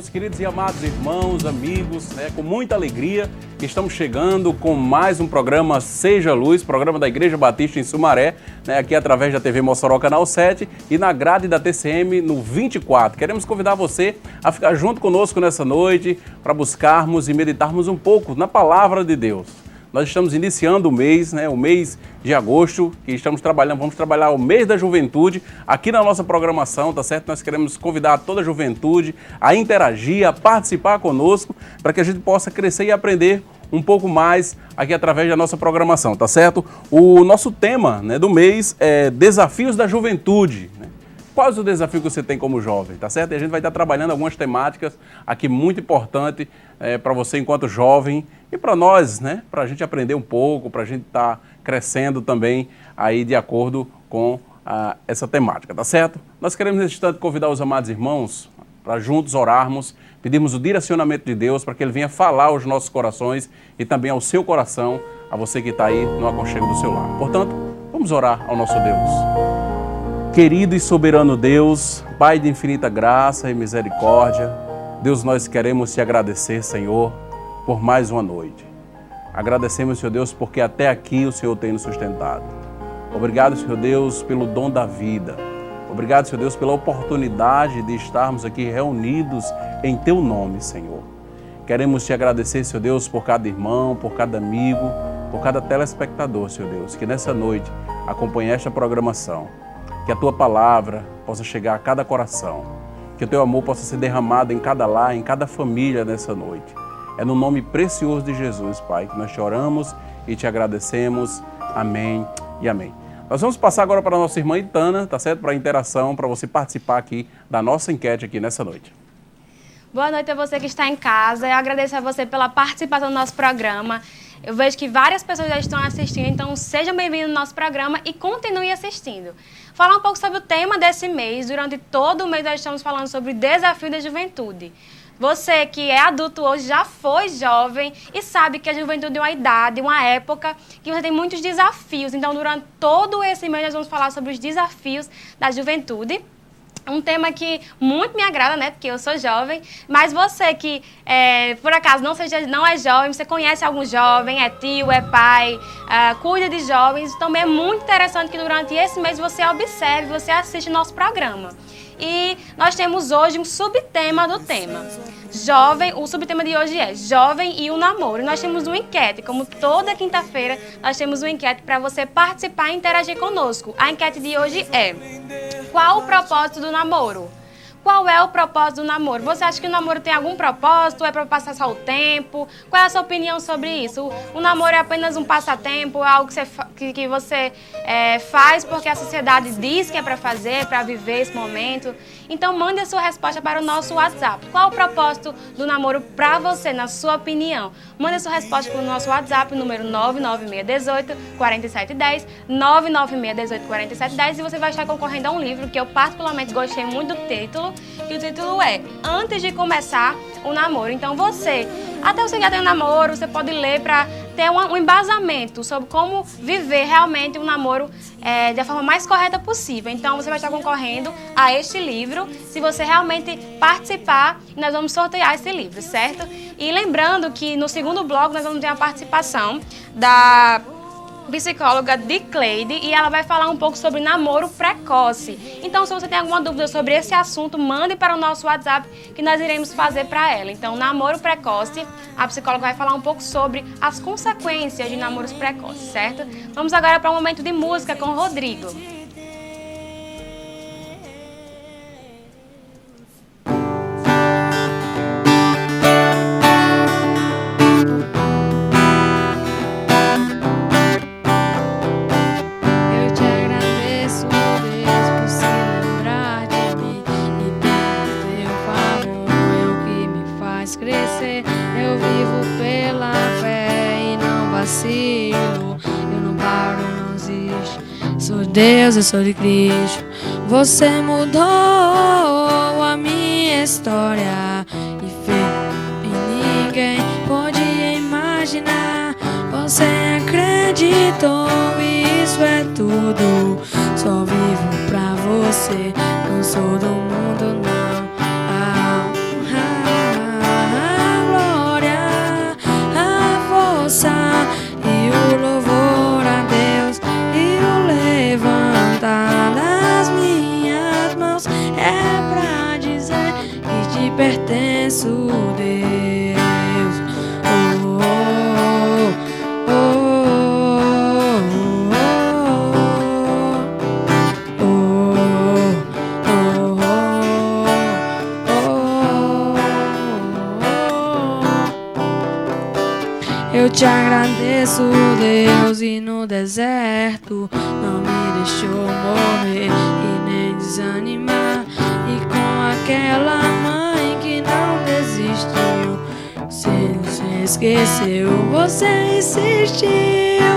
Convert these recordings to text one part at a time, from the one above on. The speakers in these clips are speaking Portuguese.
Meus queridos e amados irmãos, amigos, com muita alegria que estamos chegando com mais um programa Seja Luz, programa da Igreja Batista em Sumaré, aqui através da TV Mossoró Canal 7 e na grade da TCM no 24. Queremos convidar você a ficar junto conosco nessa noite para buscarmos e meditarmos um pouco na Palavra de Deus. Nós estamos iniciando o mês de agosto, que vamos trabalhar o mês da juventude aqui na nossa programação, tá certo? Nós queremos convidar toda a juventude a interagir, a participar conosco, para que a gente possa crescer e aprender um pouco mais aqui através da nossa programação, tá certo? O nosso tema do mês é Desafios da Juventude. Qual é o desafio que você tem como jovem, tá certo? E a gente vai estar trabalhando algumas temáticas aqui muito importantes para você enquanto jovem e para nós, para a gente aprender um pouco, para a gente estar crescendo também aí de acordo com essa temática, tá certo? Nós queremos nesse instante convidar os amados irmãos para juntos orarmos, pedirmos o direcionamento de Deus para que Ele venha falar aos nossos corações e também ao seu coração, a você que está aí no aconchego do seu lar. Portanto, vamos orar ao nosso Deus. Querido e soberano Deus, Pai de infinita graça e misericórdia, Deus, nós queremos te agradecer, Senhor, por mais uma noite. Agradecemos, Senhor Deus, porque até aqui o Senhor tem nos sustentado. Obrigado, Senhor Deus, pelo dom da vida. Obrigado, Senhor Deus, pela oportunidade de estarmos aqui reunidos em Teu nome, Senhor. Queremos te agradecer, Senhor Deus, por cada irmão, por cada amigo, por cada telespectador, Senhor Deus, que nessa noite acompanhe esta programação. Que a Tua palavra possa chegar a cada coração, que o Teu amor possa ser derramado em cada lar, em cada família nessa noite. É no nome precioso de Jesus, Pai, que nós te oramos e te agradecemos. Amém e amém. Nós vamos passar agora para a nossa irmã Itana, tá certo? Para a interação, para você participar aqui da nossa enquete aqui nessa noite. Boa noite a você que está em casa. Eu agradeço a você pela participação do nosso programa. Eu vejo que várias pessoas já estão assistindo, então sejam bem-vindos no nosso programa e continue assistindo. Falar um pouco sobre o tema desse mês. Durante todo o mês nós estamos falando sobre o desafio da juventude. Você que é adulto hoje já foi jovem e sabe que a juventude é uma idade, uma época que você tem muitos desafios. Então, durante todo esse mês nós vamos falar sobre os desafios da juventude. Um tema que muito me agrada, porque eu sou jovem, mas você que, por acaso, não é jovem, você conhece algum jovem, é tio, é pai, cuida de jovens, também é muito interessante que durante esse mês você observe, você assiste nosso programa. E nós temos hoje um subtema do tema. O subtema de hoje é Jovem e o Namoro. E nós temos uma enquete, como toda quinta-feira, nós temos uma enquete para você participar e interagir conosco. A enquete de hoje é: qual o propósito do namoro? Qual é o propósito do namoro? Você acha que o namoro tem algum propósito? É para passar só o tempo? Qual é a sua opinião sobre isso? O namoro é apenas um passatempo? É algo que você faz porque a sociedade diz que é para fazer, para viver esse momento? Então, mande a sua resposta para o nosso WhatsApp. Qual o propósito do namoro para você, na sua opinião? Mande a sua resposta para o nosso WhatsApp, número 99618-4710, 99618-4710, e você vai estar concorrendo a um livro que eu particularmente gostei muito do título, que o título é Antes de Começar o Namoro. Então até você já tem um namoro, você pode ler para ter um embasamento sobre como viver realmente um namoro da forma mais correta possível. Então você vai estar concorrendo a este livro, se você realmente participar, nós vamos sortear esse livro, certo? E lembrando que no segundo bloco nós vamos ter a participação da psicóloga Dicleide e ela vai falar um pouco sobre namoro precoce. Então, se você tem alguma dúvida sobre esse assunto, mande para o nosso WhatsApp que nós iremos fazer para ela. Então, namoro precoce, a psicóloga vai falar um pouco sobre as consequências de namoros precoces, certo? Vamos agora para um momento de música com o Rodrigo. Eu vivo pela fé e não vacilo. Eu não paro, não desisto. Sou Deus, eu sou de Cristo. Você mudou a minha história e ninguém pode imaginar. Você acreditou e isso é tudo. Só vivo pra você, não sou do mundo não. agradeço, Deus. Eu te agradeço, Deus, e no deserto não me deixou morrer e nem desanimar. E com aquela mãe que não desistiu, você esqueceu, você insistiu,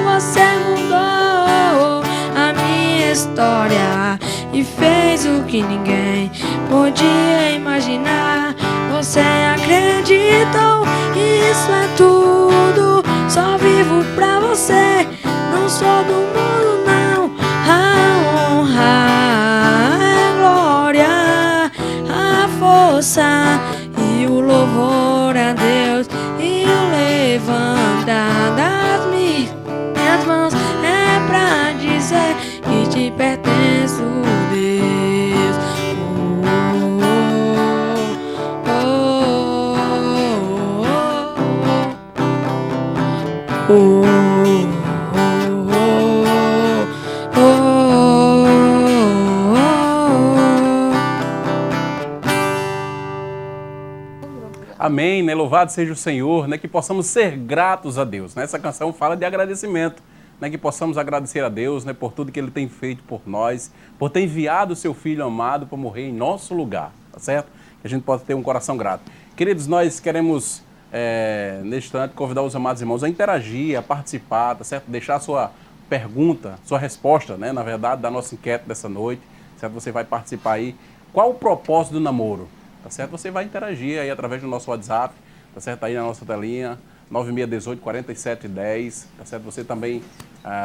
você mudou a minha história e fez o que ninguém podia imaginar. Você acreditou, isso é tudo, só vivo pra você, não sou do mundo não. A honra, a glória, a força e o louvor a Deus e o levantar das minhas mãos é pra dizer que te pertenço, Deus. Amém, né? Louvado seja o Senhor, né? Que possamos ser gratos a Deus, né? Essa canção fala de agradecimento, né? Que possamos agradecer a Deus, né? Por tudo que Ele tem feito por nós, por ter enviado o Seu Filho amado para morrer em nosso lugar, tá certo? Que a gente possa ter um coração grato. Queridos, nós queremos, neste instante, convidar os amados irmãos a interagir, a participar, tá certo? Deixar a sua pergunta, sua resposta, né? Na verdade, da nossa enquete dessa noite, certo? Você vai participar aí. Qual o propósito do namoro? Tá certo? Você vai interagir aí através do nosso WhatsApp, tá certo? Aí na nossa telinha, 9618-4710, tá certo? Você também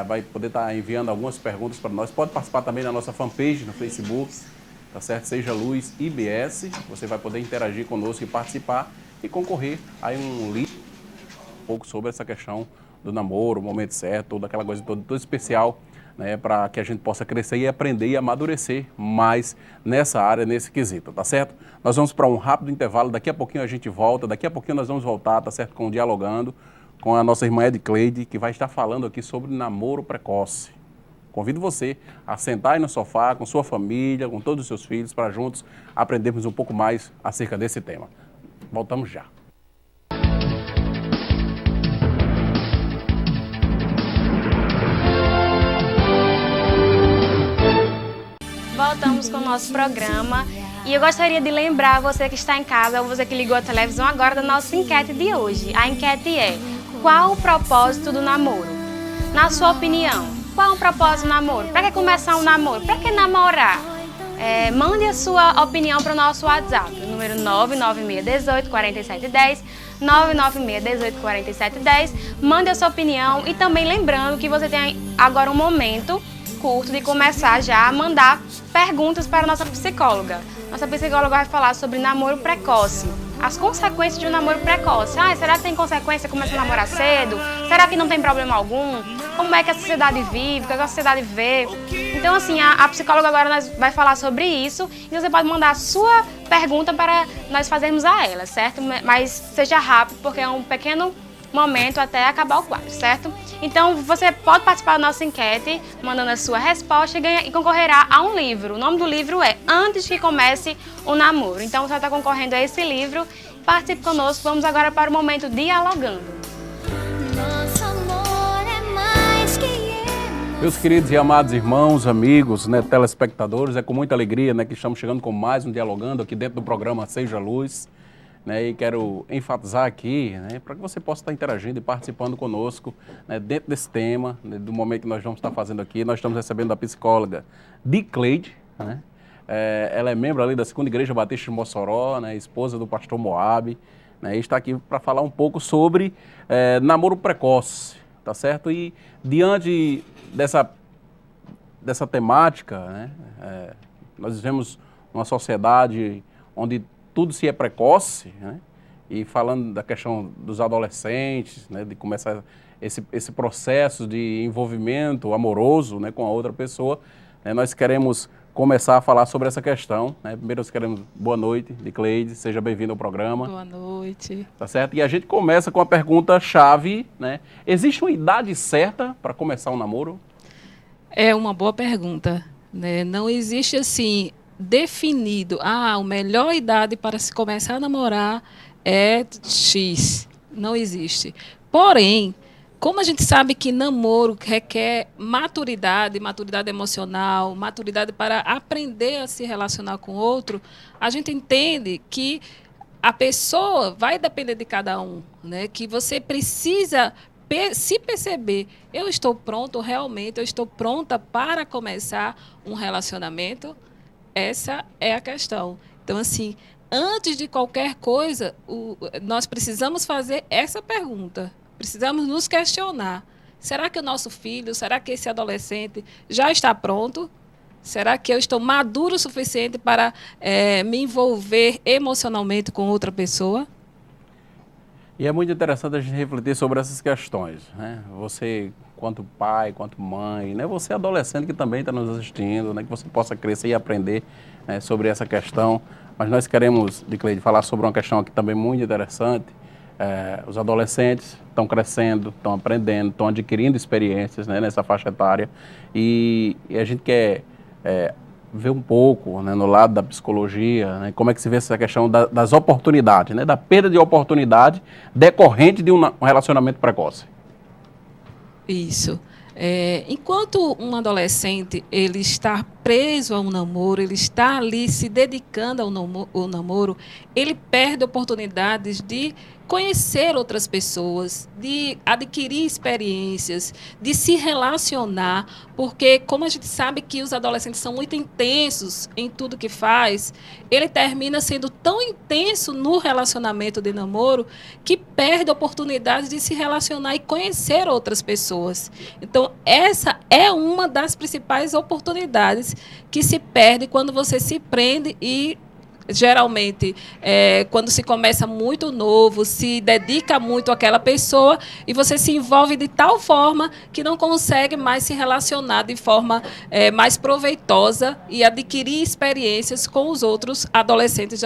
vai poder estar enviando algumas perguntas para nós. Pode participar também na nossa fanpage no Facebook, tá certo? Seja Luz IBS, você vai poder interagir conosco e participar e concorrer a um livro um pouco sobre essa questão do namoro, o momento certo, toda aquela coisa toda especial, né, para que a gente possa crescer e aprender e amadurecer mais nessa área, nesse quesito, tá certo? Nós vamos para um rápido intervalo, daqui a pouquinho a gente volta, daqui a pouquinho nós vamos voltar, tá certo? Com o Dialogando, com a nossa irmã Edcleide, que vai estar falando aqui sobre namoro precoce. Convido você a sentar aí no sofá com sua família, com todos os seus filhos, para juntos aprendermos um pouco mais acerca desse tema. Voltamos já. Voltamos com o nosso programa e eu gostaria de lembrar você que está em casa ou você que ligou a televisão agora da nossa enquete de hoje. A enquete é: qual o propósito do namoro? Na sua opinião, qual é o propósito do namoro? Para que começar um namoro? Para que namorar? Mande a sua opinião para o nosso WhatsApp, o número 996184710, 996184710. Mande a sua opinião e também lembrando que você tem agora um momento curto de começar já a mandar perguntas para a nossa psicóloga. Nossa psicóloga vai falar sobre namoro precoce, as consequências de um namoro precoce. Será que tem consequência começar a namorar cedo? Será que não tem problema algum? Como é que a sociedade vive? O que a sociedade vê? Então, assim, a psicóloga agora vai falar sobre isso e você pode mandar a sua pergunta para nós fazermos a ela, certo? Mas seja rápido, porque é um pequeno momento até acabar o quadro, certo? Então, você pode participar da nossa enquete, mandando a sua resposta e concorrerá a um livro. O nome do livro é Antes que Comece o Namoro. Então, você vai estar concorrendo a esse livro. Participe conosco. Vamos agora para o momento Dialogando. Nosso amor é mais que emoção. Meus queridos e amados irmãos, amigos, né, telespectadores, é com muita alegria, né, que estamos chegando com mais um Dialogando aqui dentro do programa Seja Luz. Né, e quero enfatizar aqui, né, para que você possa estar interagindo e participando conosco, né, dentro desse tema, né, do momento que nós vamos estar fazendo aqui. Nós estamos recebendo a psicóloga Edcleide, né? Ela é membro ali da 2ª Igreja Batista de Mossoró, né, esposa do pastor Moab, né, e está aqui para falar um pouco sobre namoro precoce, tá certo? E diante dessa temática, né, nós vivemos numa sociedade onde tudo se é precoce, né? E falando da questão dos adolescentes, né? De começar esse processo de envolvimento amoroso, né? Com a outra pessoa, né? Nós queremos começar a falar sobre essa questão, né? Primeiro nós queremos boa noite, Dicleide, seja bem-vindo ao programa. Boa noite. Tá certo? E a gente começa com a pergunta-chave, né? Existe uma idade certa para começar um namoro? É uma boa pergunta, né? Não existe assim definido, a melhor idade para se começar a namorar é X. Não existe. Porém, como a gente sabe que namoro requer maturidade, maturidade emocional, maturidade para aprender a se relacionar com o outro, a gente entende que a pessoa vai depender de cada um, né? Que você precisa se perceber, eu estou pronto realmente, eu estou pronta para começar um relacionamento. Essa é a questão. Então, assim, antes de qualquer coisa, nós precisamos fazer essa pergunta. Precisamos nos questionar. Será que o nosso filho, será que esse adolescente já está pronto? Será que eu estou maduro o suficiente para me envolver emocionalmente com outra pessoa? E é muito interessante a gente refletir sobre essas questões, né? Você, quanto pai, quanto mãe, né? Você adolescente que também está nos assistindo, né? Que você possa crescer e aprender, né, sobre essa questão. Mas nós queremos, Dicleide, falar sobre uma questão aqui também muito interessante. Os adolescentes estão crescendo, estão aprendendo, estão adquirindo experiências, né, nessa faixa etária. E a gente quer ver um pouco, né, no lado da psicologia, né, como é que se vê essa questão das oportunidades, né, da perda de oportunidade decorrente de um relacionamento precoce. Isso. Enquanto um adolescente ele está preso a um namoro, ele está ali se dedicando ao namoro, ele perde oportunidades de conhecer outras pessoas, de adquirir experiências, de se relacionar, porque como a gente sabe que os adolescentes são muito intensos em tudo que faz, ele termina sendo tão intenso no relacionamento de namoro que perde oportunidades de se relacionar e conhecer outras pessoas. Então, essa é uma das principais oportunidades que se perde quando você se prende e geralmente, quando se começa muito novo, se dedica muito àquela pessoa e você se envolve de tal forma que não consegue mais se relacionar de forma mais proveitosa e adquirir experiências com os outros adolescentes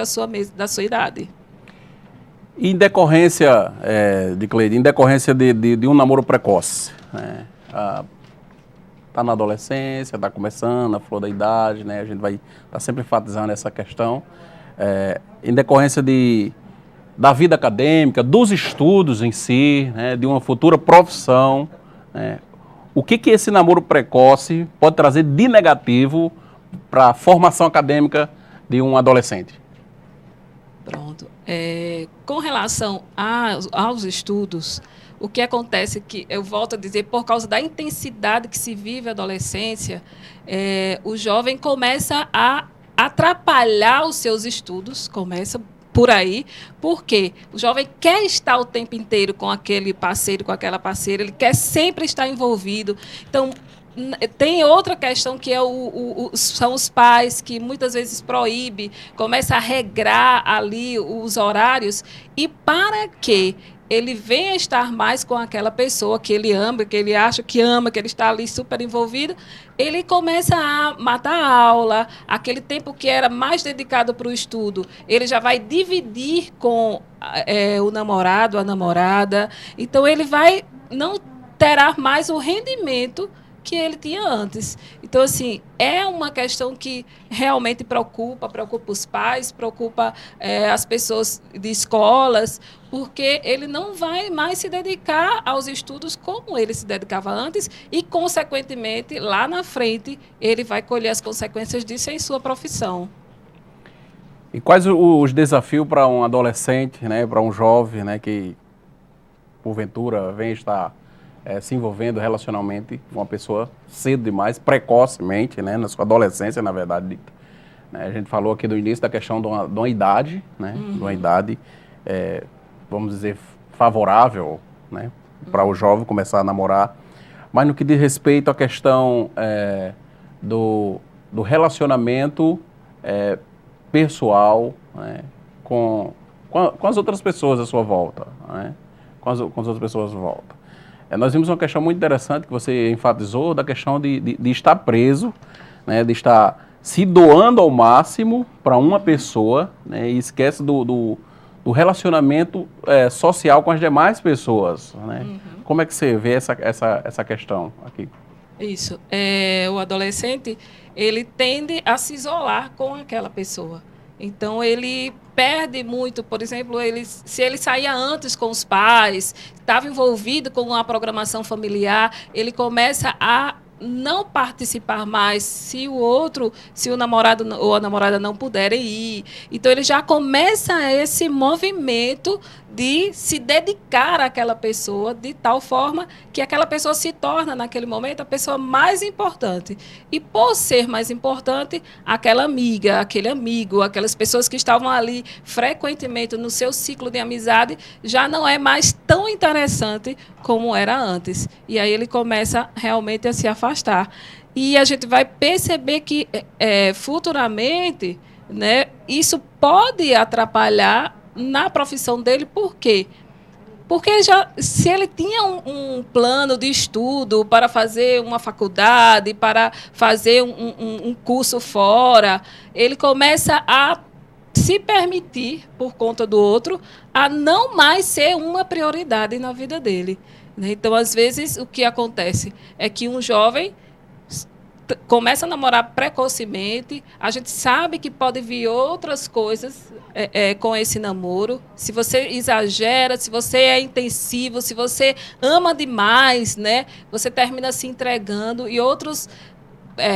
da sua idade. Em decorrência, Dicleide, em decorrência de um namoro precoce, né? Está na adolescência, está começando, a flor da idade, né? A gente vai estar sempre enfatizando essa questão. Em decorrência da vida acadêmica, dos estudos em si, né? De uma futura profissão, né? O que esse namoro precoce pode trazer de negativo para a formação acadêmica de um adolescente? Pronto. Com relação aos estudos, o que acontece é que, eu volto a dizer, por causa da intensidade que se vive a adolescência, o jovem começa a atrapalhar os seus estudos, começa por aí, porque o jovem quer estar o tempo inteiro com aquele parceiro, com aquela parceira, ele quer sempre estar envolvido. Então, tem outra questão que são os pais que muitas vezes proíbem, começa a regrar ali os horários, e para que ele venha estar mais com aquela pessoa que ele ama, que ele acha que ama, que ele está ali super envolvido, ele começa a matar a aula, aquele tempo que era mais dedicado para o estudo, ele já vai dividir com o namorado, a namorada, então ele não terá mais o rendimento que ele tinha antes. Então, assim, é uma questão que realmente preocupa os pais, preocupa as pessoas de escolas, porque ele não vai mais se dedicar aos estudos como ele se dedicava antes e, consequentemente, lá na frente, ele vai colher as consequências disso em sua profissão. E quais os desafios para um adolescente, né, para um jovem, né, que, porventura, vem estar se envolvendo relacionalmente com uma pessoa cedo demais, precocemente, né, na sua adolescência, na verdade. A gente falou aqui do início da questão de uma idade, né, de uma idade, vamos dizer, favorável, né, para o jovem começar a namorar. Mas no que diz respeito à questão do relacionamento pessoal, né, com as outras pessoas à sua volta, né, com as outras pessoas à volta. Nós vimos uma questão muito interessante que você enfatizou, da questão de estar preso, né, de estar se doando ao máximo para uma pessoa, né, e esquece do relacionamento social com as demais pessoas, né? Como é que você vê essa questão aqui? Isso. O adolescente, ele tende a se isolar com aquela pessoa. Então, ele perde muito, por exemplo, se ele saía antes com os pais, estava envolvido com a programação familiar, ele começa a não participar mais se o namorado ou a namorada não puderem ir. Então, ele já começa esse movimento de se dedicar àquela pessoa de tal forma que aquela pessoa se torna, naquele momento, a pessoa mais importante. E, por ser mais importante, aquela amiga, aquele amigo, aquelas pessoas que estavam ali frequentemente no seu ciclo de amizade, já não é mais tão interessante como era antes. E aí ele começa realmente a se afastar. E a gente vai perceber que, futuramente, né, isso pode atrapalhar na profissão dele. Por quê? Porque se ele tinha um plano de estudo para fazer uma faculdade, para fazer um curso fora, ele começa a se permitir, por conta do outro, a não mais ser uma prioridade na vida dele. Então, às vezes, o que acontece é que um jovem começa a namorar precocemente, a gente sabe que pode vir outras coisas com esse namoro. Se você exagera, se você é intensivo, se você ama demais, né, você termina se entregando e outros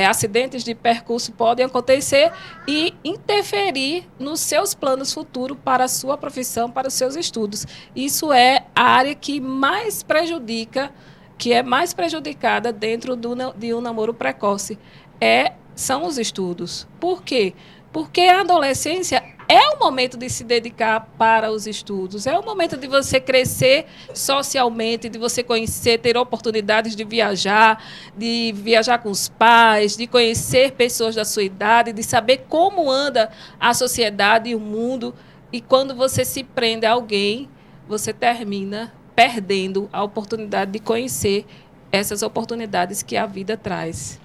acidentes de percurso podem acontecer e interferir nos seus planos futuros para a sua profissão, para os seus estudos. Isso é a área que mais prejudica, que é mais prejudicada dentro de um namoro precoce, são os estudos. Por quê? Porque a adolescência é o momento de se dedicar para os estudos, é o momento de você crescer socialmente, de você conhecer, ter oportunidades de viajar com os pais, de conhecer pessoas da sua idade, de saber como anda a sociedade e o mundo. E quando você se prende a alguém, você termina perdendo a oportunidade de conhecer essas oportunidades que a vida traz.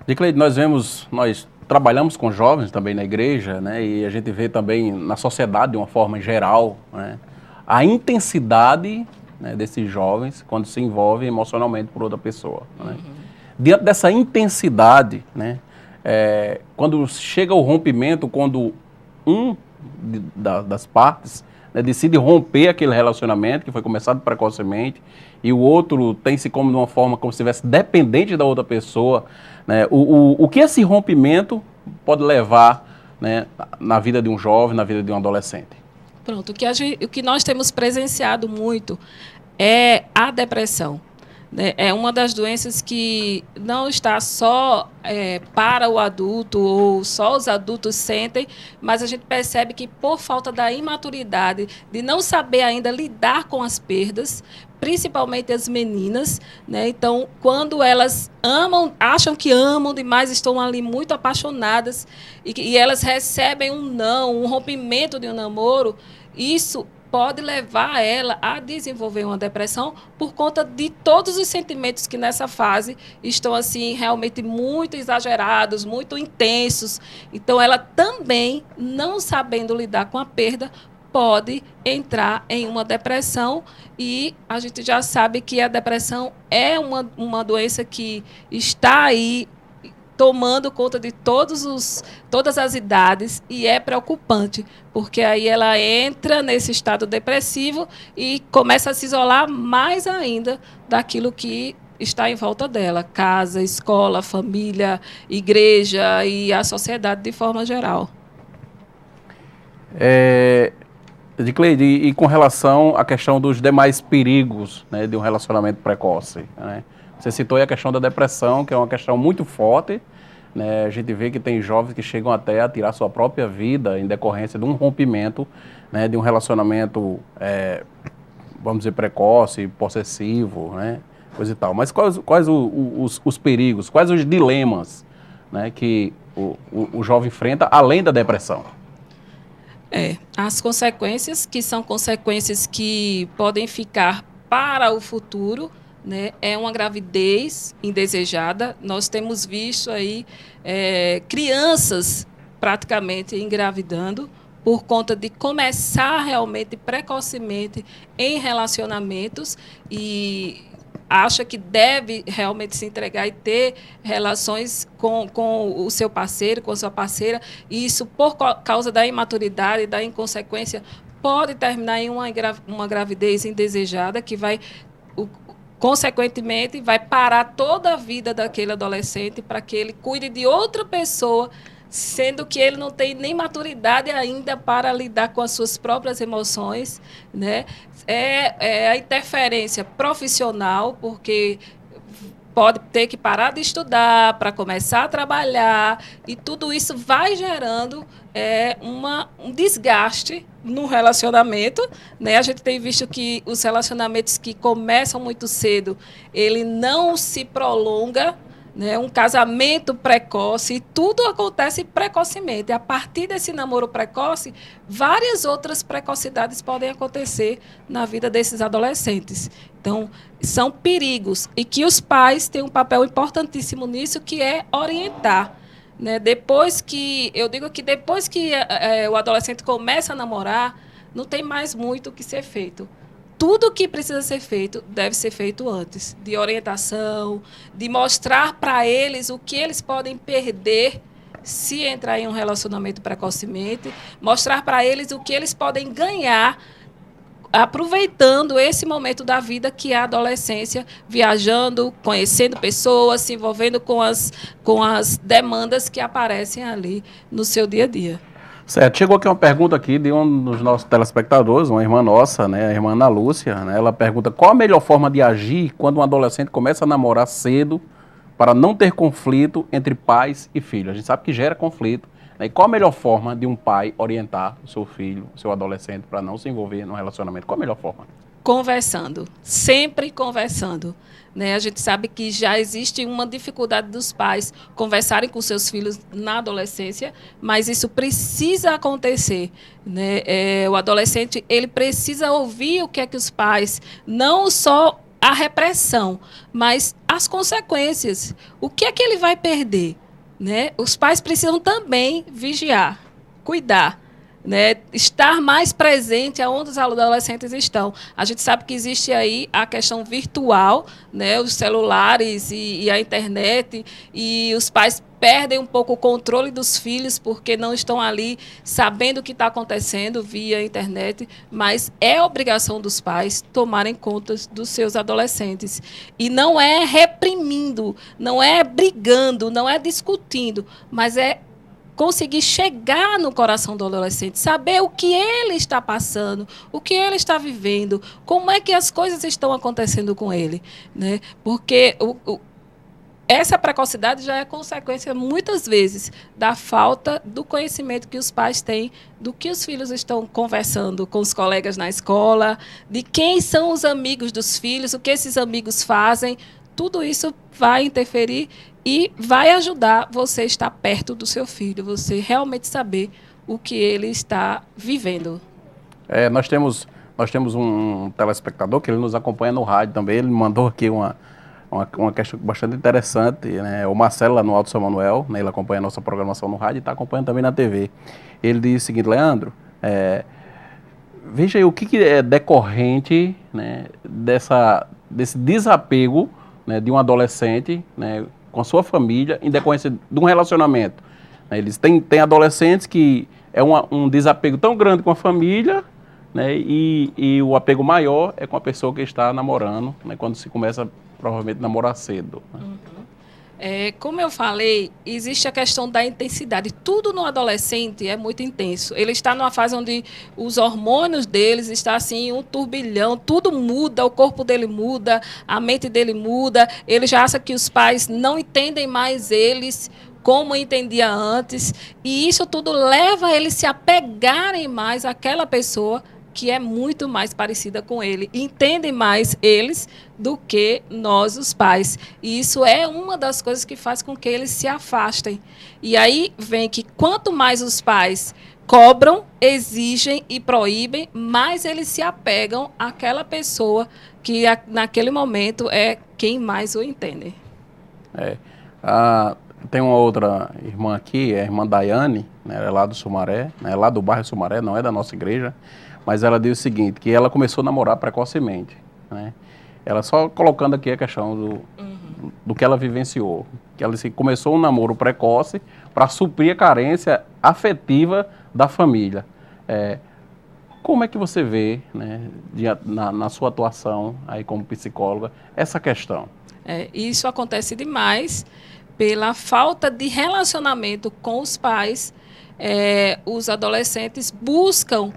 Dicleide, nós trabalhamos com jovens também na igreja, né, e a gente vê também na sociedade, de uma forma geral, né, a intensidade, né, desses jovens quando se envolvem emocionalmente por outra pessoa. Né. Diante dessa intensidade, né, quando chega o rompimento, quando das partes, né, decide romper aquele relacionamento que foi começado precocemente e o outro tem-se como de uma forma como se estivesse dependente da outra pessoa, né, o que esse rompimento pode levar, né, na vida de um jovem, na vida de um adolescente? Pronto, o que nós temos presenciado muito é a depressão. É uma das doenças que não está só para o adulto ou só os adultos sentem, mas a gente percebe que por falta da imaturidade, de não saber ainda lidar com as perdas, principalmente as meninas, né? Então, quando elas acham que amam demais, estão ali muito apaixonadas e elas recebem um rompimento de um namoro, isso pode levar ela a desenvolver uma depressão por conta de todos os sentimentos que nessa fase estão assim realmente muito exagerados, muito intensos. Então ela também, não sabendo lidar com a perda, pode entrar em uma depressão e a gente já sabe que a depressão é uma doença que está aí tomando conta de todas as idades e é preocupante, porque aí ela entra nesse estado depressivo e começa a se isolar mais ainda daquilo que está em volta dela, casa, escola, família, igreja e a sociedade de forma geral. Dicleide, e com relação à questão dos demais perigos, né, de um relacionamento precoce, né? Você citou aí a questão da depressão, que é uma questão muito forte, né? A gente vê que tem jovens que chegam até a tirar sua própria vida em decorrência de um rompimento, né, de um relacionamento, vamos dizer, precoce, possessivo, né, coisa e tal. Mas quais os perigos, quais os dilemas, né, que o jovem enfrenta além da depressão? As consequências, que são consequências que podem ficar para o futuro, né? É uma gravidez indesejada. Nós temos visto aí crianças praticamente engravidando por conta de começar realmente precocemente em relacionamentos e acha que deve realmente se entregar e ter relações com o seu parceiro, com a sua parceira, e isso, por causa da imaturidade, da inconsequência, pode terminar em uma gravidez indesejada que vai, consequentemente, vai parar toda a vida daquele adolescente para que ele cuide de outra pessoa, sendo que ele não tem nem maturidade ainda para lidar com as suas próprias emoções, né? É a interferência profissional, porque pode ter que parar de estudar para começar a trabalhar, e tudo isso vai gerando um desgaste no relacionamento, né? A gente tem visto que os relacionamentos que começam muito cedo, ele não se prolonga, né, um casamento precoce, e tudo acontece precocemente. A partir desse namoro precoce, várias outras precocidades podem acontecer na vida desses adolescentes. Então, são perigos, e que os pais têm um papel importantíssimo nisso, que é orientar. Né? Depois que o adolescente começa a namorar, não tem mais muito o que ser feito. Tudo que precisa ser feito deve ser feito antes, de orientação, de mostrar para eles o que eles podem perder se entrar em um relacionamento precocemente, mostrar para eles o que eles podem ganhar aproveitando esse momento da vida que é a adolescência, viajando, conhecendo pessoas, se envolvendo com as demandas que aparecem ali no seu dia a dia. Certo, chegou aqui uma pergunta aqui de um dos nossos telespectadores, uma irmã nossa, né, a irmã Ana Lúcia, né, ela pergunta qual a melhor forma de agir quando um adolescente começa a namorar cedo para não ter conflito entre pais e filhos. A gente sabe que gera conflito, né, e qual a melhor forma de um pai orientar o seu filho, o seu adolescente, para não se envolver num relacionamento? Qual a melhor forma? Conversando, sempre conversando. Né? A gente sabe que já existe uma dificuldade dos pais conversarem com seus filhos na adolescência, mas isso precisa acontecer. Né? O adolescente ele precisa ouvir o que é que os pais, não só a repressão, mas as consequências. O que é que ele vai perder? Né? Os pais precisam também vigiar, cuidar. Né, estar mais presente aonde os adolescentes estão. A gente sabe que existe aí a questão virtual, né, os celulares e a internet, e os pais perdem um pouco o controle dos filhos porque não estão ali sabendo o que está acontecendo via internet, mas é obrigação dos pais tomarem conta dos seus adolescentes. E não é reprimindo, não é brigando, não é discutindo, mas é conseguir chegar no coração do adolescente, saber o que ele está passando, o que ele está vivendo, como é que as coisas estão acontecendo com ele. Né? Porque essa precocidade já é consequência, muitas vezes, da falta do conhecimento que os pais têm do que os filhos estão conversando com os colegas na escola, de quem são os amigos dos filhos, o que esses amigos fazem. Tudo isso vai interferir e vai ajudar você a estar perto do seu filho, você realmente saber o que ele está vivendo. Nós temos um telespectador que ele nos acompanha no rádio também, ele mandou aqui uma questão bastante interessante, né? O Marcelo, lá no Alto São Manuel, né? Ele acompanha a nossa programação no rádio e está acompanhando também na TV. Ele diz o seguinte: Leandro, veja aí o que é decorrente, né, desse desapego, né, de um adolescente, né, com a sua família, em decorrência de um relacionamento. Eles têm adolescentes que é um desapego tão grande com a família, né, e o apego maior é com a pessoa que está namorando, né, quando se começa, provavelmente, a namorar cedo. Né? Como eu falei, existe a questão da intensidade. Tudo no adolescente é muito intenso. Ele está numa fase onde os hormônios deles estão assim, um turbilhão, tudo muda, o corpo dele muda, a mente dele muda. Ele já acha que os pais não entendem mais eles como entendia antes. E isso tudo leva a eles se apegarem mais àquela pessoa que é muito mais parecida com ele, entendem mais eles do que nós, os pais. E isso é uma das coisas que faz com que eles se afastem. E aí vem que quanto mais os pais cobram, exigem e proíbem, mas eles se apegam àquela pessoa que naquele momento é quem mais o entende. Tem uma outra irmã aqui, é a irmã Daiane, né, ela é lá do Sumaré, né, lá do bairro Sumaré, não é da nossa igreja, mas ela diz o seguinte, que ela começou a namorar precocemente, né? Ela só colocando aqui a questão do que ela vivenciou, que ela começou um namoro precoce para suprir a carência afetiva da família. Como é que você vê, né, na sua atuação aí como psicóloga, essa questão? Isso acontece demais pela falta de relacionamento com os pais. Os adolescentes buscam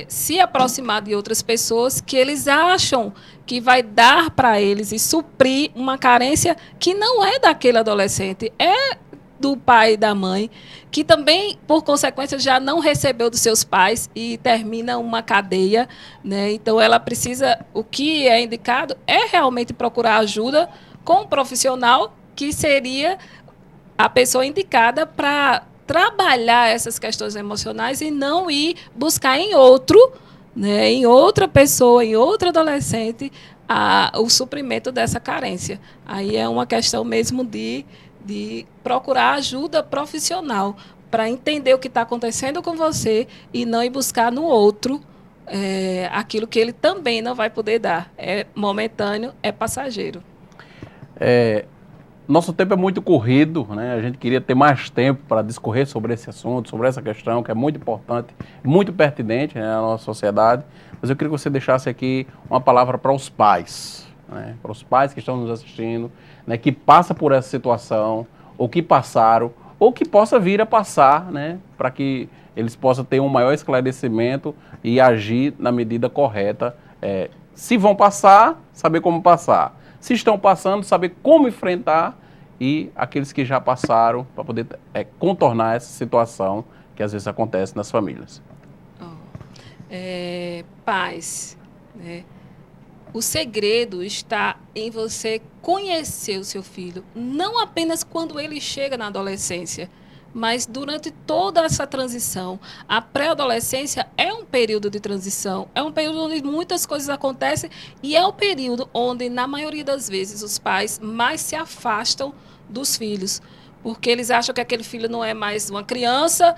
se aproximar de outras pessoas que eles acham que vai dar para eles e suprir uma carência que não é daquele adolescente, é do pai e da mãe, que também, por consequência, já não recebeu dos seus pais e termina uma cadeia, né? Então, ela precisa, o que é indicado é realmente procurar ajuda com um profissional que seria a pessoa indicada para trabalhar essas questões emocionais e não ir buscar em outro, né, em outra pessoa, em outro adolescente, o suprimento dessa carência. Aí é uma questão mesmo de procurar ajuda profissional para entender o que está acontecendo com você e não ir buscar no outro aquilo que ele também não vai poder dar. É momentâneo, é passageiro. Nosso tempo é muito corrido, né? A gente queria ter mais tempo para discorrer sobre esse assunto, sobre essa questão, que é muito importante, muito pertinente, né, na nossa sociedade. Mas eu queria que você deixasse aqui uma palavra para os pais, né? Para os pais que estão nos assistindo, né, que passam por essa situação, ou que passaram, ou que possa vir a passar, né, para que eles possam ter um maior esclarecimento e agir na medida correta. Se vão passar, saber como passar. Se estão passando, saber como enfrentar, e aqueles que já passaram, para poder contornar essa situação que às vezes acontece nas famílias. Pais, né? O segredo está em você conhecer o seu filho, não apenas quando ele chega na adolescência, mas durante toda essa transição. A pré-adolescência é um período de transição, é um período onde muitas coisas acontecem e é o período onde, na maioria das vezes, os pais mais se afastam dos filhos, porque eles acham que aquele filho não é mais uma criança,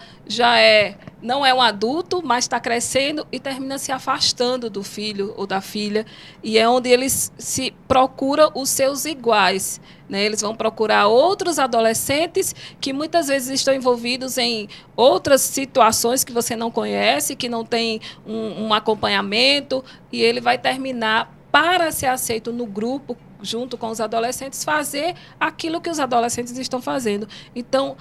não é um adulto, mas está crescendo e termina se afastando do filho ou da filha, e é onde eles se procuram os seus iguais, né? Eles vão procurar outros adolescentes que muitas vezes estão envolvidos em outras situações que você não conhece, que não tem um acompanhamento, e ele vai terminar, para ser aceito no grupo, junto com os adolescentes, fazer aquilo que os adolescentes estão fazendo. Então,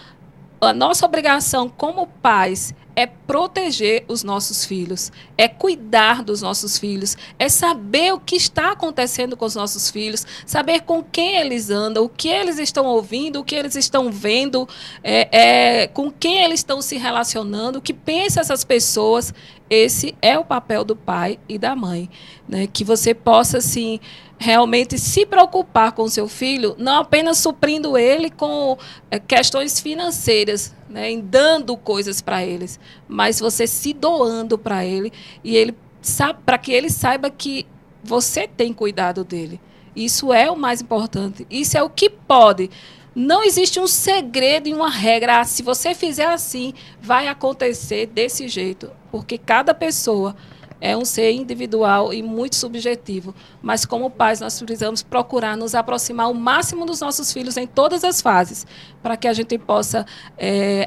a nossa obrigação como pais é proteger os nossos filhos, é cuidar dos nossos filhos, é saber o que está acontecendo com os nossos filhos, saber com quem eles andam, o que eles estão ouvindo, o que eles estão vendo, com quem eles estão se relacionando, o que pensam essas pessoas. Esse é o papel do pai e da mãe, né? Que você possa, assim, realmente se preocupar com o seu filho, não apenas suprindo ele com questões financeiras, né, em dando coisas para eles, mas você se doando para ele, e ele para que ele saiba que você tem cuidado dele. Isso é o mais importante. Isso é o que pode. Não existe um segredo e uma regra. Se você fizer assim, vai acontecer desse jeito, porque cada pessoa é um ser individual e muito subjetivo. Mas, como pais, nós precisamos procurar nos aproximar ao máximo dos nossos filhos em todas as fases, para que a gente possa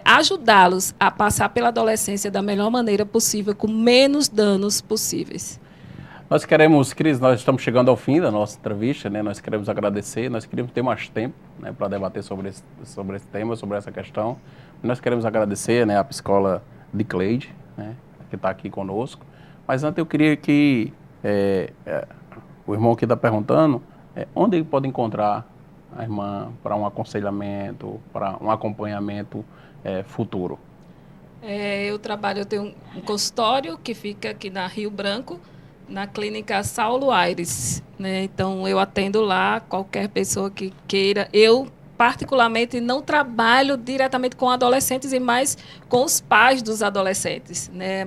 ajudá-los a passar pela adolescência da melhor maneira possível, com menos danos possíveis. Nós queremos, Cris, nós estamos chegando ao fim da nossa entrevista, né? Nós queremos agradecer, nós queríamos ter mais tempo, né, para debater sobre esse tema, sobre essa questão. Nós queremos agradecer, né, a psicóloga Dicleide, né, que está aqui conosco. Mas antes eu queria que o irmão que está perguntando, onde ele pode encontrar a irmã para um aconselhamento, para um acompanhamento futuro? Eu tenho um consultório que fica aqui na Rio Branco, na clínica Saulo Aires, né? Então eu atendo lá qualquer pessoa que queira. Eu particularmente, não trabalho diretamente com adolescentes e mais com os pais dos adolescentes, né?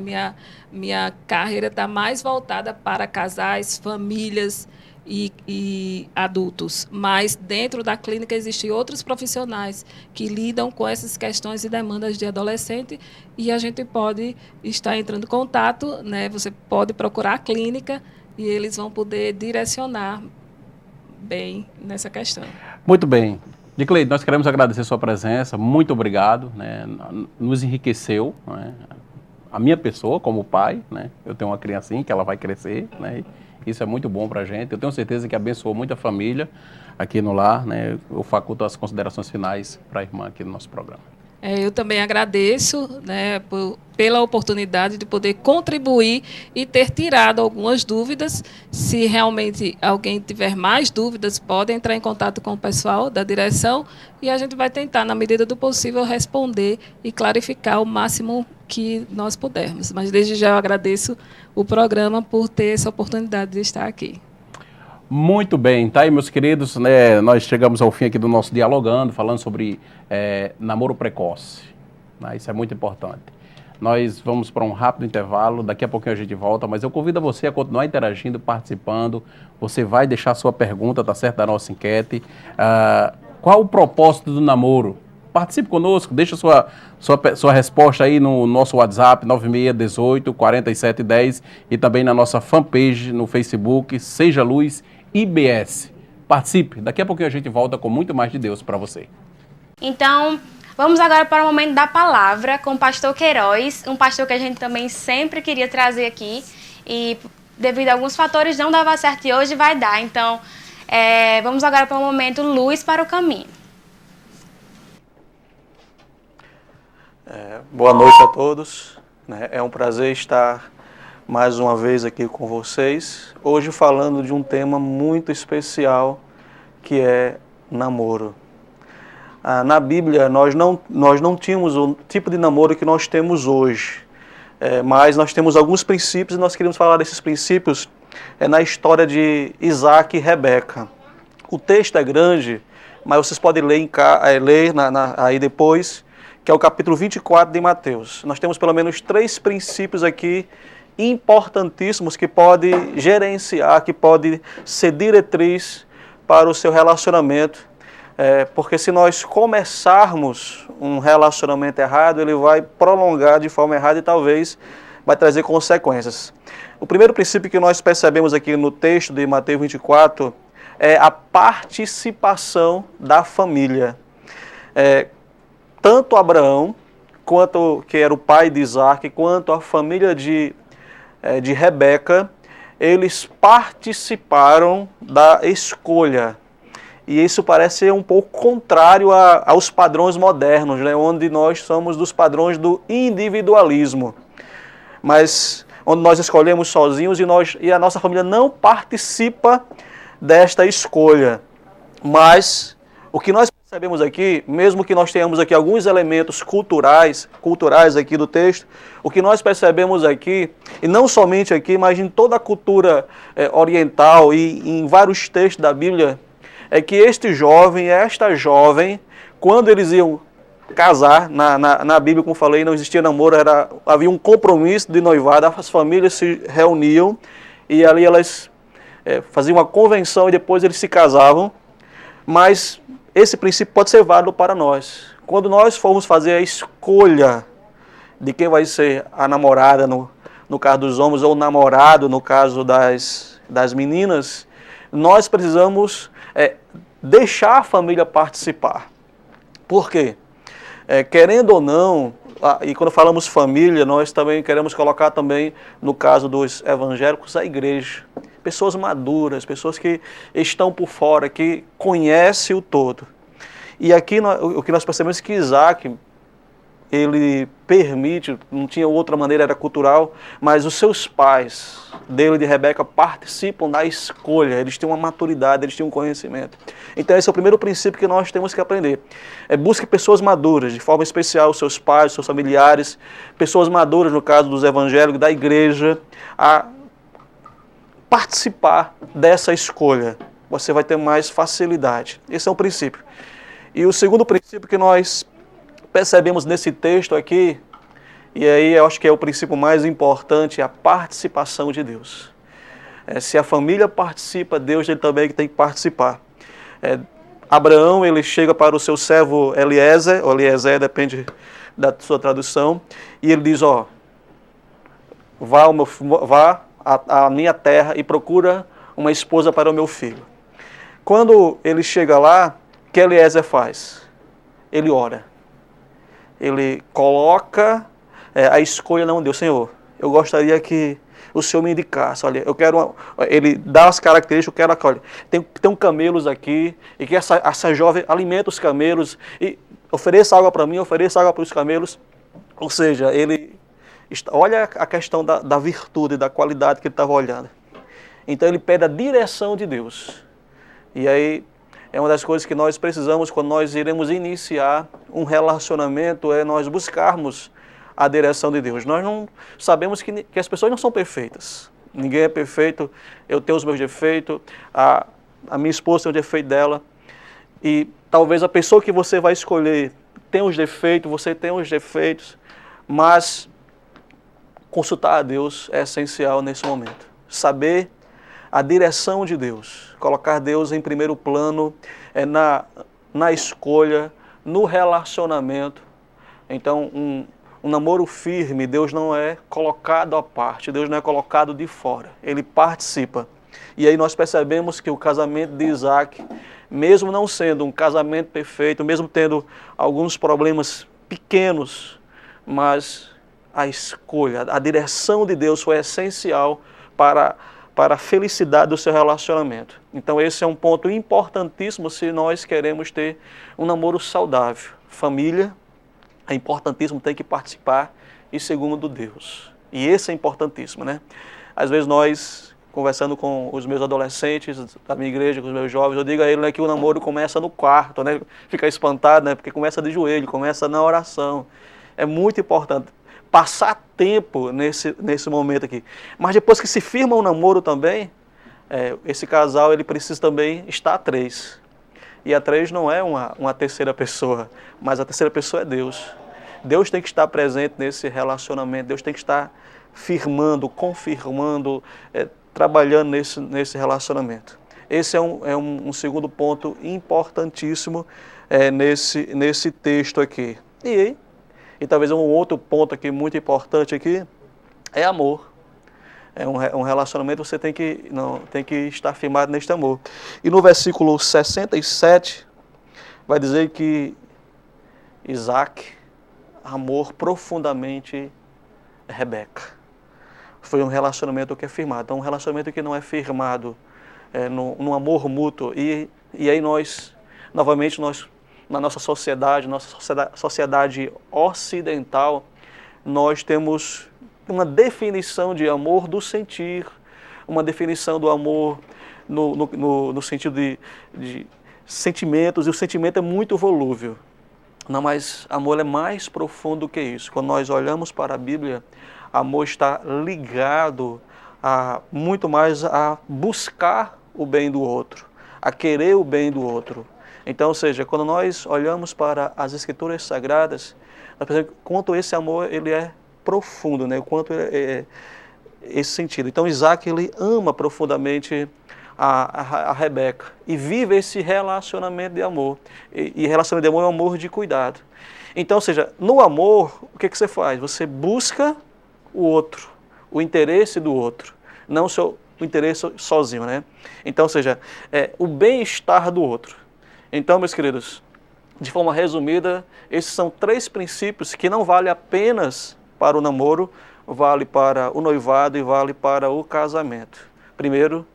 Minha carreira está mais voltada para casais, famílias e adultos, mas dentro da clínica existem outros profissionais que lidam com essas questões e demandas de adolescente, e a gente pode estar entrando em contato, né? Você pode procurar a clínica e eles vão poder direcionar bem nessa questão. Muito bem. Dicleide, nós queremos agradecer sua presença, muito obrigado, né? Nos enriqueceu, né? A minha pessoa como pai, né? Eu tenho uma criancinha que ela vai crescer, né? Isso é muito bom para a gente. Eu tenho certeza que abençoou muita família aqui no lar, né? Eu faculto as considerações finais para a irmã aqui no nosso programa. Eu também agradeço, né, pela oportunidade de poder contribuir e ter tirado algumas dúvidas. Se realmente alguém tiver mais dúvidas, pode entrar em contato com o pessoal da direção e a gente vai tentar, na medida do possível, responder e clarificar o máximo que nós pudermos. Mas desde já eu agradeço o programa por ter essa oportunidade de estar aqui. Muito bem, tá aí, meus queridos, né, nós chegamos ao fim aqui do nosso Dialogando, falando sobre namoro precoce, né, isso é muito importante. Nós vamos para um rápido intervalo, daqui a pouquinho a gente volta, mas eu convido você a continuar interagindo, participando, você vai deixar sua pergunta, tá certo, da nossa enquete. Qual o propósito do namoro? Participe conosco, deixa sua resposta aí no nosso WhatsApp, 9618-4710 e também na nossa fanpage no Facebook, Seja Luz IBS. Participe, daqui a pouquinho a gente volta com muito mais de Deus para você. Então, vamos agora para o momento da palavra com o pastor Queiroz, um pastor que a gente também sempre queria trazer aqui e devido a alguns fatores não dava certo e hoje vai dar. Então, vamos agora para o momento Luz para o Caminho. Boa noite a todos, né? É um prazer estar mais uma vez aqui com vocês, hoje falando de um tema muito especial, que é namoro. Na Bíblia, nós não tínhamos o tipo de namoro que nós temos hoje, mas nós temos alguns princípios e nós queremos falar desses princípios na história de Isaac e Rebeca. O texto é grande, mas vocês podem ler aí depois, que é o capítulo 24 de Mateus. Nós temos pelo menos 3 princípios aqui importantíssimos que pode gerenciar, que pode ser diretriz para o seu relacionamento. Porque se nós começarmos um relacionamento errado, ele vai prolongar de forma errada e talvez vai trazer consequências. O primeiro princípio que nós percebemos aqui no texto de Mateus 24 é a participação da família. Tanto Abraão, que era o pai de Isaac, quanto a família de Rebeca, eles participaram da escolha. E isso parece ser um pouco contrário aos padrões modernos, né, onde nós somos dos padrões do individualismo. Mas onde nós escolhemos sozinhos e a nossa família não participa desta escolha. Mas o que nós percebemos aqui, mesmo que nós tenhamos aqui alguns elementos culturais aqui do texto, o que nós percebemos aqui, e não somente aqui, mas em toda a cultura oriental e em vários textos da Bíblia, é que este jovem, esta jovem, quando eles iam casar, na Bíblia, como falei, não existia namoro, havia um compromisso de noivado, as famílias se reuniam e ali elas faziam uma convenção e depois eles se casavam, mas esse princípio pode ser válido para nós. Quando nós formos fazer a escolha de quem vai ser a namorada, no caso dos homens, ou o namorado, no caso das meninas, nós precisamos deixar a família participar. Por quê? Querendo ou não, e quando falamos família, nós também queremos colocar também, no caso dos evangélicos, a igreja. Pessoas maduras, pessoas que estão por fora, que conhecem o todo. E aqui o que nós percebemos é que Isaac, ele permite, não tinha outra maneira, era cultural, mas os seus pais, dele e de Rebeca, participam da escolha, eles têm uma maturidade, eles têm um conhecimento. Então esse é o primeiro princípio que nós temos que aprender. Busque pessoas maduras, de forma especial, os seus pais, os seus familiares, pessoas maduras, no caso dos evangélicos, da igreja, a participar dessa escolha. Você vai ter mais facilidade. Esse é o princípio. E o segundo princípio que nós percebemos nesse texto aqui, e aí eu acho que é o princípio mais importante, é a participação de Deus. Se a família participa, Deus ele também tem que participar. Abraão, ele chega para o seu servo Eliezer, ou Eliezer, depende da sua tradução, e ele diz, vá à minha terra e procura uma esposa para o meu filho. Quando ele chega lá, o que Eliezer faz? Ele ora. Ele coloca a escolha na mão de Deus. Senhor, eu gostaria que o Senhor me indicasse. Olha, eu quero... Ele dá as características, eu quero... Olha, tem camelos aqui, e que essa jovem alimenta os camelos, e ofereça água para mim, ofereça água para os camelos. Ou seja, ele... Olha a questão da virtude, da qualidade que ele estava olhando. Então ele pede a direção de Deus. E aí é uma das coisas que nós precisamos quando nós iremos iniciar um relacionamento, é nós buscarmos a direção de Deus. Nós não sabemos que as pessoas não são perfeitas. Ninguém é perfeito, eu tenho os meus defeitos, a minha esposa tem o defeito dela. E talvez a pessoa que você vai escolher tenha os defeitos, você tem os defeitos, mas consultar a Deus é essencial nesse momento. Saber a direção de Deus, colocar Deus em primeiro plano, na escolha, no relacionamento. Então, um namoro firme, Deus não é colocado à parte, Deus não é colocado de fora, Ele participa. E aí nós percebemos que o casamento de Isaac, mesmo não sendo um casamento perfeito, mesmo tendo alguns problemas pequenos, mas a escolha, a direção de Deus foi essencial para a felicidade do seu relacionamento. Então esse é um ponto importantíssimo se nós queremos ter um namoro saudável. Família é importantíssimo, tem que participar, e segundo Deus. E esse é importantíssimo, né? Às vezes nós, conversando com os meus adolescentes da minha igreja, com os meus jovens, eu digo a eles, né, que o namoro começa no quarto, né? Fica espantado, né? Porque começa de joelho, começa na oração. É muito importante passar tempo nesse momento aqui. Mas depois que se firma um namoro também, esse casal ele precisa também estar a três. E a três não é uma terceira pessoa, mas a terceira pessoa é Deus. Deus tem que estar presente nesse relacionamento, Deus tem que estar firmando, confirmando, trabalhando nesse relacionamento. Esse é um segundo ponto importantíssimo nesse texto aqui. E talvez um outro ponto aqui muito importante aqui é amor. É um relacionamento, você tem que estar firmado neste amor. E no versículo 67, vai dizer que Isaac amou profundamente Rebeca. Foi um relacionamento que é firmado. Então, um relacionamento que não é firmado no amor mútuo. E aí novamente, na nossa sociedade ocidental, nós temos uma definição de amor do sentir, uma definição do amor no sentido de sentimentos, e o sentimento é muito volúvel. Não, mas amor é mais profundo que isso. Quando nós olhamos para a Bíblia, amor está ligado muito mais a buscar o bem do outro, a querer o bem do outro. Então, ou seja, quando nós olhamos para as Escrituras Sagradas, nós percebemos quanto esse amor ele é profundo, né? O quanto é esse sentido. Então, Isaac ele ama profundamente a Rebeca e vive esse relacionamento de amor. E relacionamento de amor é um amor de cuidado. Então, ou seja, no amor, o que você faz? Você busca o outro, o interesse do outro, não o interesse sozinho, né? Então, ou seja, o bem-estar do outro. Então, meus queridos, de forma resumida, esses são 3 princípios que não valem apenas para o namoro, vale para o noivado e vale para o casamento. Primeiro,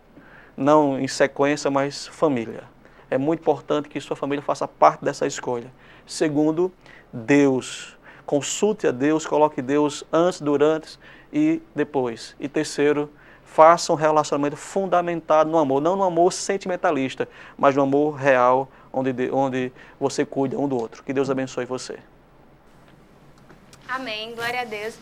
não em sequência, mas família. É muito importante que sua família faça parte dessa escolha. Segundo, Deus. Consulte a Deus, coloque Deus antes, durante e depois. E terceiro, faça um relacionamento fundamentado no amor. Não no amor sentimentalista, mas no amor real, onde você cuida um do outro. Que Deus abençoe você. Amém, glória a Deus.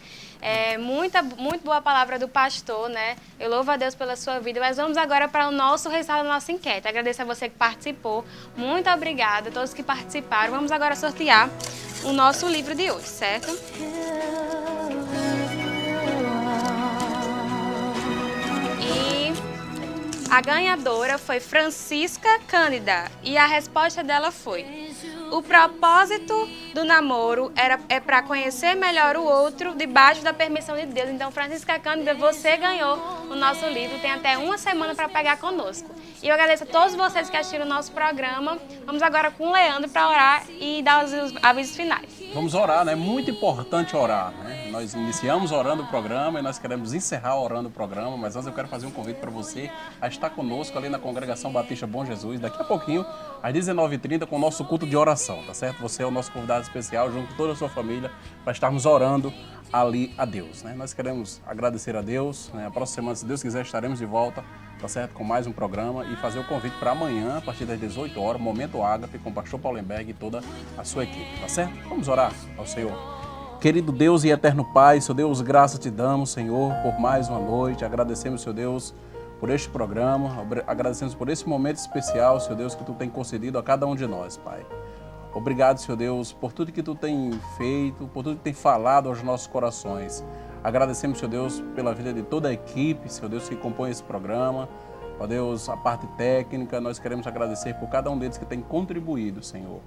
Muito boa palavra do pastor, né? Eu louvo a Deus pela sua vida, mas vamos agora para o nosso resultado da nossa enquete. Agradeço a você que participou. Muito obrigada a todos que participaram. Vamos agora sortear o nosso livro de hoje, certo? E a ganhadora foi Francisca Cândida e a resposta dela foi: o propósito do namoro é para conhecer melhor o outro debaixo da permissão de Deus. Então, Francisca Cândida, você ganhou o nosso livro, tem até uma semana para pegar conosco. E eu agradeço a todos vocês que assistiram o nosso programa. Vamos agora com o Leandro para orar e dar os avisos finais. Vamos orar, né? Muito importante orar, né? Nós iniciamos orando o programa e nós queremos encerrar orando o programa, mas antes eu quero fazer um convite para você a estar conosco ali na Congregação Batista Bom Jesus, daqui a pouquinho, às 19h30, com o nosso culto de oração, tá certo? Você é o nosso convidado especial, junto com toda a sua família, para estarmos orando ali a Deus, né? Nós queremos agradecer a Deus, né? A próxima semana, se Deus quiser, estaremos de volta, tá certo? Com mais um programa e fazer o convite para amanhã, a partir das 18 horas, Momento Ágape, com o pastor Paulenberg e toda a sua equipe, tá certo? Vamos orar ao Senhor. Querido Deus e eterno Pai, Senhor Deus, graça te damos, Senhor, por mais uma noite. Agradecemos, Senhor Deus, por este programa. Agradecemos por esse momento especial, Senhor Deus, que Tu tem concedido a cada um de nós, Pai. Obrigado, Senhor Deus, por tudo que Tu tem feito, por tudo que tem falado aos nossos corações. Agradecemos, Senhor Deus, pela vida de toda a equipe, Senhor Deus, que compõe esse programa. Ó Deus, a parte técnica, nós queremos agradecer por cada um deles que tem contribuído, Senhor,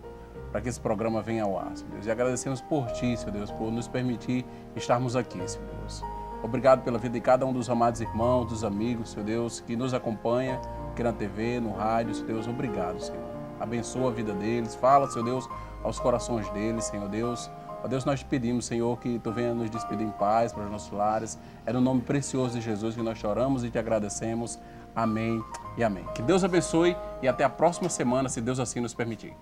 para que esse programa venha ao ar, Senhor Deus. E agradecemos por Ti, Senhor Deus, por nos permitir estarmos aqui, Senhor Deus. Obrigado pela vida de cada um dos amados irmãos, dos amigos, Senhor Deus, que nos acompanha aqui na TV, no rádio, Senhor Deus. Obrigado, Senhor. Abençoa a vida deles, fala, Senhor Deus, aos corações deles, Senhor Deus. Ó Deus, nós te pedimos, Senhor, que Tu venha nos despedir em paz para os nossos lares. É no nome precioso de Jesus que nós te oramos e te agradecemos. Amém e amém. Que Deus abençoe e até a próxima semana, se Deus assim nos permitir.